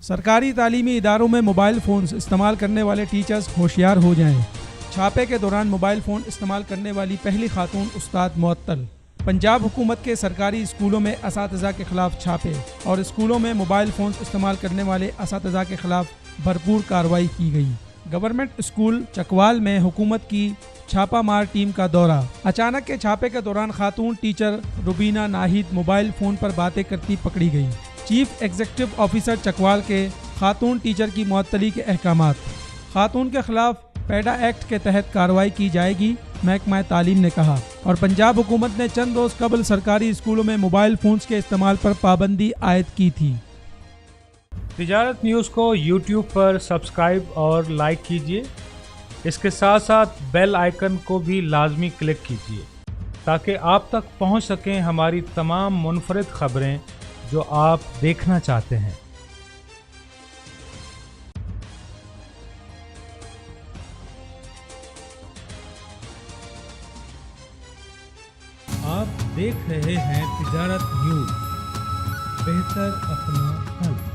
सरकारी तालीमी इदारों में मोबाइल फ़ोन्स इस्तेमाल करने वाले टीचर्स होशियार हो जाएं। छापे के दौरान मोबाइल फ़ोन इस्तेमाल करने वाली पहली खातून उस्ताद मुअत्तल। पंजाब हुकूमत के सरकारी स्कूलों में असातिज़ा के ख़िलाफ़ छापे और स्कूलों में मोबाइल फ़ोन्स इस्तेमाल करने वाले असातिज़ा के ख़िलाफ़ भरपूर कार्रवाई की गई। गवर्नमेंट स्कूल चकवाल में हुकूमत की छापा मार टीम का दौरा। अचानक के छापे के दौरान खातून teacher Rubina Nahid mobile phone पर बातें करती पकड़ी गई। चीफ एग्जीक्यूटिव ऑफिसर चकवाल के खातून टीचर की मुअत्तली के अहकामात। खातून के खिलाफ पैडा एक्ट के तहत कार्रवाई की जाएगी, महकमा तालीम ने कहा। और पंजाब हुकूमत ने चंद रोज़ कबल सरकारी स्कूलों में मोबाइल फ़ोन्स के इस्तेमाल पर पाबंदी आयद की थी। तिजारत न्यूज़ को यूट्यूब पर सब्सक्राइब और लाइक कीजिए। इसके साथ साथ बेल आइकन को भी लाजमी क्लिक कीजिए ताकि आप तक पहुंच सकें हमारी तमाम मुनफरिद खबरें जो आप देखना चाहते हैं। आप देख रहे हैं तिजारत न्यूज़, बेहतर अपना हल।